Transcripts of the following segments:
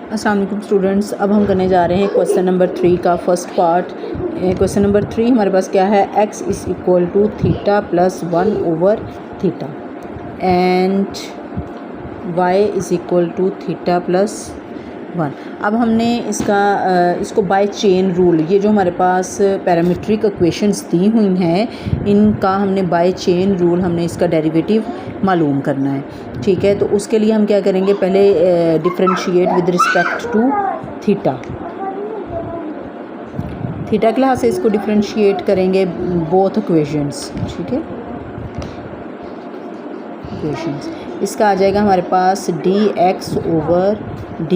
अस्सलाम वालेकुम स्टूडेंट्स, अब हम करने जा रहे हैं क्वेश्चन नंबर 3 का फर्स्ट पार्ट। क्वेश्चन नंबर 3 हमारे पास क्या है, x is equal to theta plus 1 over theta and y is equal to theta plus 1। अब हमने इसको बाय चेन रूल, ये जो हमारे पास पैरामीट्रिक इक्वेशंस दी हुई हैं, इनका हमने बाय चेन रूल हमने इसका डेरिवेटिव मालूम करना है। ठीक है, तो उसके लिए हम क्या करेंगे, पहले differentiate with respect to theta के लिहाज से इसको डिफरेंशिएट करेंगे बोथ इक्वेशंस। ठीक है, इक्वेशंस इसका आ जाएगा हमारे पास dx ओवर d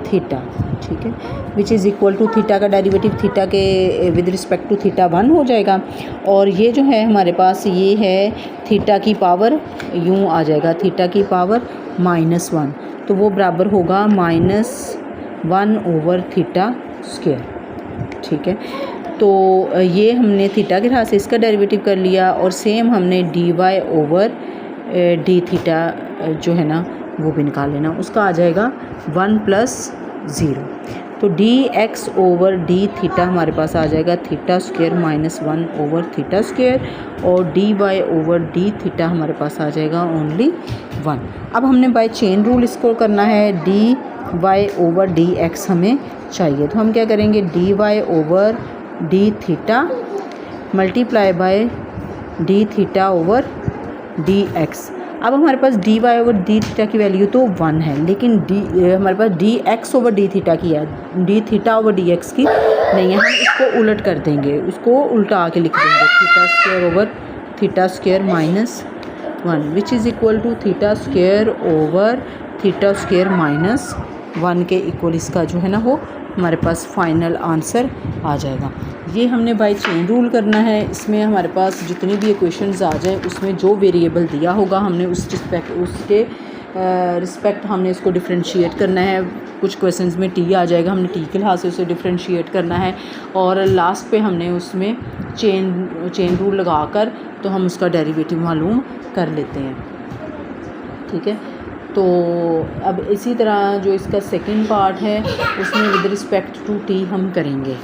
थीटा। ठीक है, which is equal to theta का डेरिवेटिव थीटा के विद रिस्पेक्ट टू थीटा 1 हो जाएगा, और ये जो है हमारे पास ये है थीटा की पावर यूँ आ जाएगा, थीटा की पावर -1, तो वो बराबर होगा -1 ओवर थीटा स्क्वायर। ठीक है, तो ये हमने थीटा के लिहाज से इसका डेरिवेटिव कर लिया, और सेम हमने dy ओवर डी थीटा जो है ना वो भी निकाल लेना, उसका आ जाएगा 1 + 0। तो dx ओवर डी थीटा हमारे पास आ जाएगा theta square -1 over theta square, और dy ओवर डी थीटा हमारे पास आ जाएगा ओनली 1। अब हमने बाय चेन रूल इसको करना है, dy ओवर dx हमें चाहिए, तो हम क्या करेंगे, dy over D theta multiply by D theta over dx। अब हमारे पास dy ओवर डी थीटा की वैल्यू तो 1 है, लेकिन हमारे पास dx ओवर डी थीटा की है, डी थीटा ओवर dx की नहीं है। हम इसको उलट कर देंगे, उसको उल्टा के लिख देंगे, theta square over theta square -1 which is equal to theta square over theta square -1 के इक्वल इसका जो है ना वो हमारे पास फाइनल आंसर आ जाएगा। ये हमने बाय चेन रूल करना है। इसमें हमारे पास जितनी भी इक्वेशंस आ जाए उसमें जो वेरिएबल दिया होगा हमने उसके रिस्पेक्ट हमने इसको डिफरेंशिएट करना है। कुछ क्वेश्चंस में टी आ जाएगा, हमने टी के लिहाज से उसे डिफरेंशिएट करना है, और लास्ट पे हमने उसमें चेन रूल लगाकर तो हम उसका डेरिवेटिव मालूम कर लेते हैं। ठीक है, तो अब इसी तरह जो इसका सेकंड पार्ट है उसमें विद रिस्पेक्ट टू टी हम करेंगे।